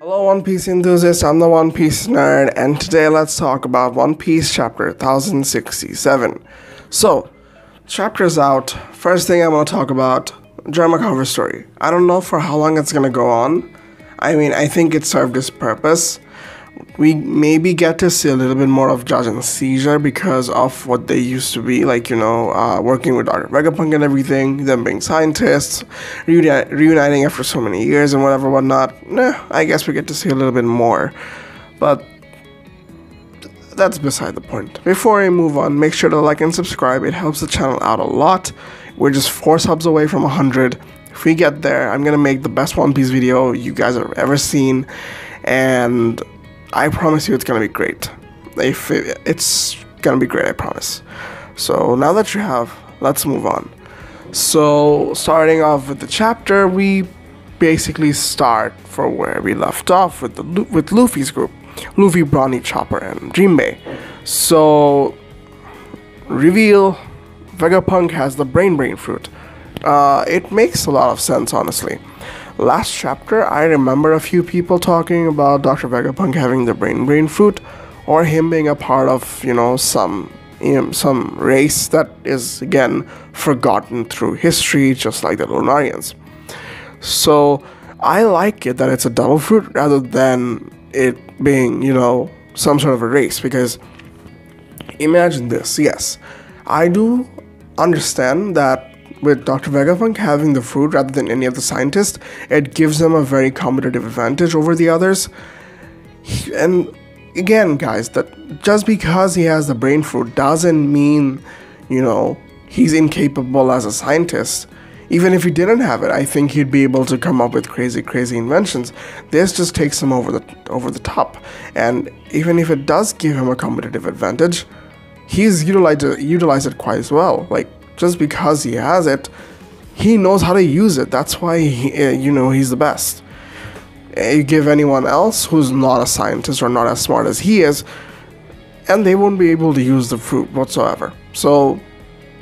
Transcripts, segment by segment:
Hello, One Piece enthusiasts. I'm the One Piece nerd, and today let's talk about One Piece chapter 1067. So, chapter's out. First thing I want to talk about drama cover story. I don't know for how long it's gonna go on. I think it served its purpose. We maybe get to see a little bit more of Judge and Caesar because of what they used to be, working with Dr. Vegapunk and everything, them being scientists, reuniting after so many years and whatnot. I guess we get to see a little bit more. But that's beside the point. Before I move on, make sure to like and subscribe. It helps the channel out a lot. We're just 4 subs away from 100. If we get there, I'm gonna make the best One Piece video you guys have ever seen, and I promise you it's gonna be great. It's gonna be great, I promise. So now that you have, let's move on. So starting off with the chapter, we basically start from where we left off with Luffy's group. Luffy, Bronny, Chopper, and Jinbei. So reveal, Vegapunk has the brain fruit. It makes a lot of sense, honestly. Last chapter, I remember a few people talking about Dr. Vegapunk having the brain fruit, or him being a part of, some race that is, again, forgotten through history, just like the Lunarians. So, I like it that it's a double fruit rather than it being, some sort of a race, because imagine this, yes, I do understand that with Dr. Vegapunk having the fruit rather than any of the scientists, it gives them a very competitive advantage over the others. And again, guys, that just because he has the brain fruit doesn't mean, he's incapable as a scientist. Even if he didn't have it, I think he'd be able to come up with crazy inventions. This just takes him over the top. And even if it does give him a competitive advantage, he's utilized it quite as well. Just because he has it, he knows how to use it. That's why he's the best. You give anyone else who's not a scientist or not as smart as he is, and they won't be able to use the fruit whatsoever. So,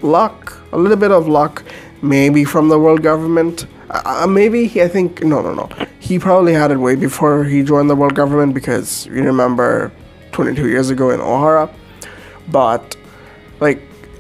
luck, a little bit of luck, maybe from the world government. No. He probably had it way before he joined the world government, because you remember 22 years ago in O'Hara. But,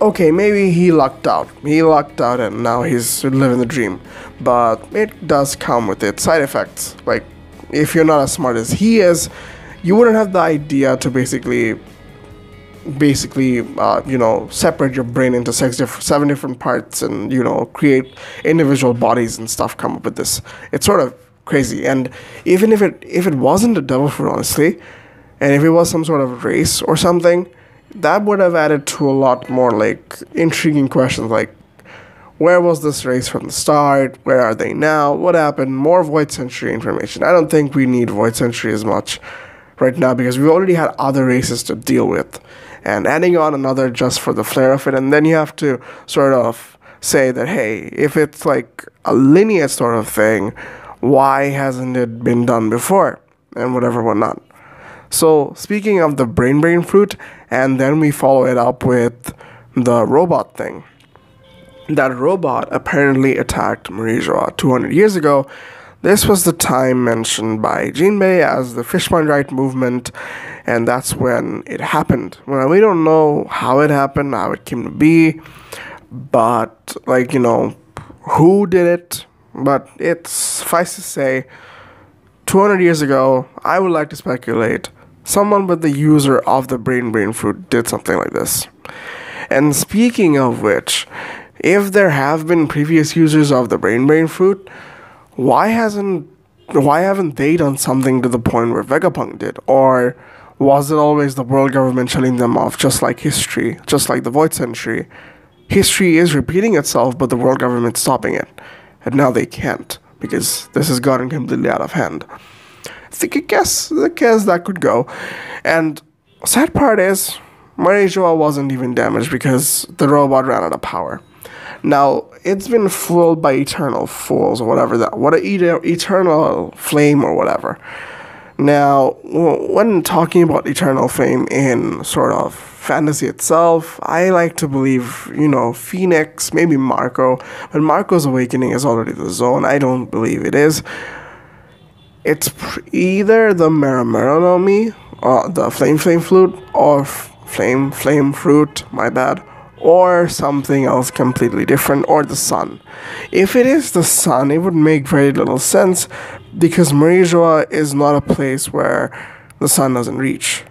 okay, maybe he lucked out. And now he's living the dream. But it does come with its side effects. If you're not as smart as he is, you wouldn't have the idea to basically, separate your brain into 7 different parts and, create individual bodies and stuff come up with this. It's sort of crazy. And even if it wasn't a devil fruit, honestly, and if it was some sort of race or something, that would have added to a lot more, intriguing questions, where was this race from the start? Where are they now? What happened? More Void Century information. I don't think we need Void Century as much right now, because we already had other races to deal with. And adding on another just for the flair of it, and then you have to sort of say that, hey, if it's a lineage sort of thing, why hasn't it been done before? And whatnot. So, speaking of the brain fruit, and then we follow it up with the robot thing. That robot apparently attacked Marijoa 200 years ago. This was the time mentioned by Jinbei as the Fishman Right movement, and that's when it happened. Well, we don't know how it happened, how it came to be, but, who did it? But it's suffice to say, 200 years ago, I would like to speculate, someone with the user of the brain fruit did something like this. And speaking of which, if there have been previous users of the brain fruit, why haven't they done something to the point where Vegapunk did? Or was it always the world government shutting them off, just like history, just like the Void Century? History is repeating itself, but the world government's stopping it. And now they can't, because this has gotten completely out of hand. I guess that could go. And sad part is, Marijoa wasn't even damaged because the robot ran out of power. Now, it's been fooled by eternal fools or whatever eternal flame or whatever. Now, when talking about eternal flame in sort of fantasy itself, I like to believe, Phoenix, maybe Marco, but Marco's awakening is already the zone. I don't believe it is. It's either the Maramara no Mi, the Flame Flute, or Flame Fruit, my bad, or something else completely different, or the sun. If it is the sun, it would make very little sense because Marijua is not a place where the sun doesn't reach.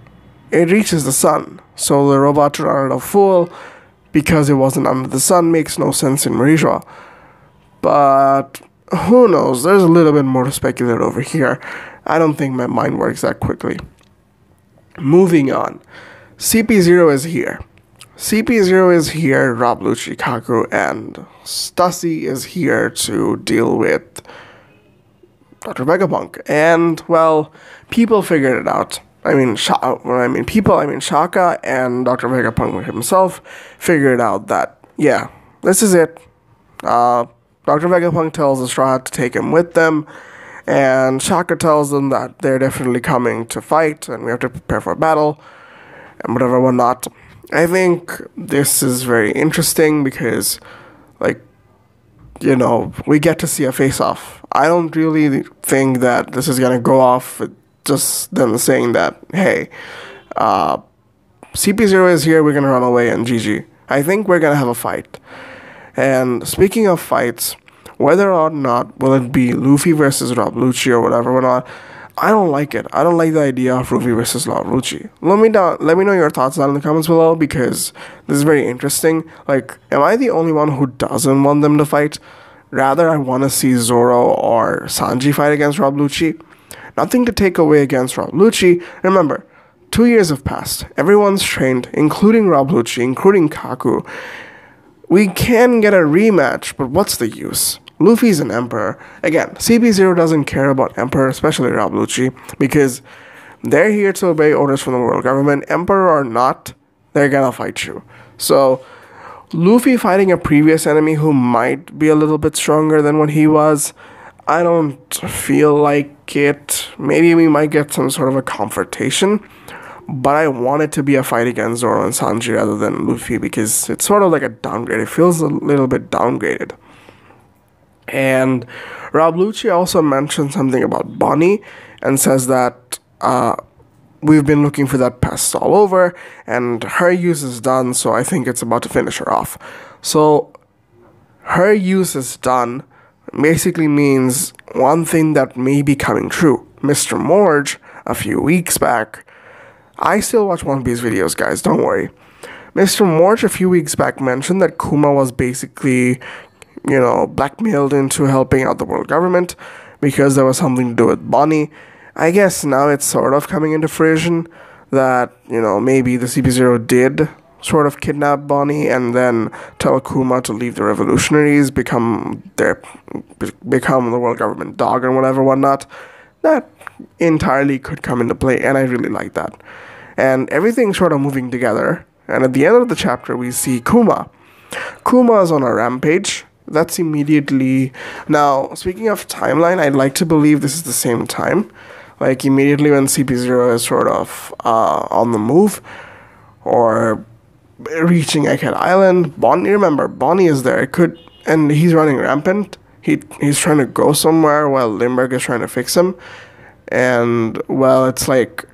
It reaches the sun, so the robot to run it a fool because it wasn't under the sun makes no sense in Marijua. But who knows? There's a little bit more to speculate over here. I don't think my mind works that quickly. Moving on. CP0 is here. CP0 is here, Rob Lucci, Kaku, and Stussy is here to deal with Dr. Vegapunk. And, well, people figured it out. I mean Shaka and Dr. Vegapunk himself figured out that, yeah, this is it. Dr. Vegapunk tells the Straw Hat to take him with them, and Shaka tells them that they're definitely coming to fight, and we have to prepare for a battle, and whatever, whatnot. I think this is very interesting because, like, you know, we get to see a face-off. I don't really think that this is going to go off with just them saying that, hey, CP0 is here, we're going to run away, and GG. I think we're going to have a fight. And speaking of fights, whether or not will it be Luffy versus Rob Lucci or whatever or not, I don't like it. I don't like the idea of Luffy versus Rob Lucci. Let me know your thoughts down in the comments below because this is very interesting. Like, am I the only one who doesn't want them to fight? Rather, I want to see Zoro or Sanji fight against Rob Lucci. Nothing to take away against Rob Lucci. Remember, 2 years have passed. Everyone's trained, including Rob Lucci, including Kaku. We can get a rematch, but what's the use? Luffy's an emperor. Again, CP0 doesn't care about emperor, especially Rob Lucci, because they're here to obey orders from the world government. Emperor or not, they're gonna fight you. So, Luffy fighting a previous enemy who might be a little bit stronger than what he was, I don't feel like it. Maybe we might get some sort of a confrontation, but I want it to be a fight against Zoro and Sanji rather than Luffy because it's sort of like a downgrade. It feels a little bit downgraded. And Rob Lucci also mentioned something about Bonnie and says that we've been looking for that pest all over and her use is done, so I think it's about to finish her off. So her use is done basically means one thing that may be coming true. Mr. Morge, a few weeks back, I still watch One Piece videos, guys, don't worry. Mr. Morge a few weeks back mentioned that Kuma was basically, you know, blackmailed into helping out the world government because there was something to do with Bonnie. I guess now it's sort of coming into fruition that, you know, maybe the CP0 did sort of kidnap Bonnie and then tell Kuma to leave the revolutionaries, become the world government dog and whatever, whatnot. That entirely could come into play, and I really like that. And everything's sort of moving together. And at the end of the chapter, we see Kuma. Kuma is on a rampage. That's immediately... Now, speaking of timeline, I'd like to believe this is the same time. Like, immediately when CP0 is sort of on the move. Or reaching Egghead Island. Remember, Bonnie is there. And he's running rampant. He's trying to go somewhere while Limburg is trying to fix him. And, well, it's like...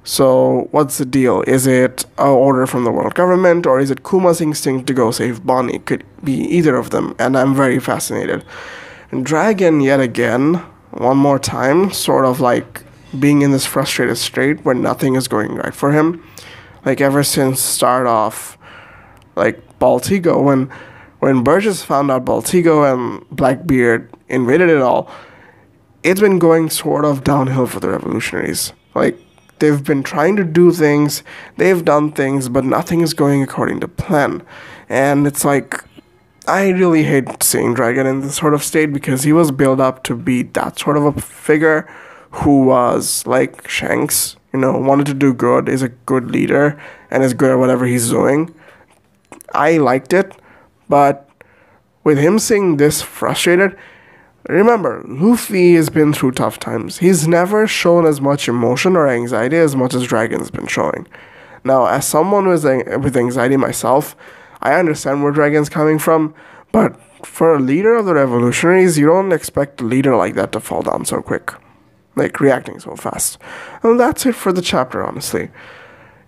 So, what's the deal? Is it an order from the world government, or is it Kuma's instinct to go save Bonnie? Could be either of them, and I'm very fascinated. And Dragon, yet again, one more time, sort of like being in this frustrated state where nothing is going right for him. Like, ever since start off, like, Baltigo, when Burgess found out Baltigo and Blackbeard invaded it all, it's been going sort of downhill for the revolutionaries. Like, they've been trying to do things, they've done things, but nothing is going according to plan. And it's like, I really hate seeing Dragon in this sort of state because he was built up to be that sort of a figure who was like Shanks, you know, wanted to do good, is a good leader, and is good at whatever he's doing. I liked it, but with him seeing this frustrated, remember, Luffy has been through tough times. He's never shown as much emotion or anxiety as much as Dragon's been showing. Now, as someone with anxiety myself, I understand where Dragon's coming from, but for a leader of the revolutionaries, you don't expect a leader like that to fall down so quick. like reacting so fast. And that's it for the chapter, honestly.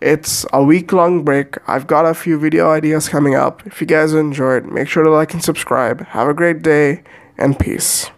It's a week-long break. I've got a few video ideas coming up. If you guys enjoyed, make sure to like and subscribe. Have a great day, and peace.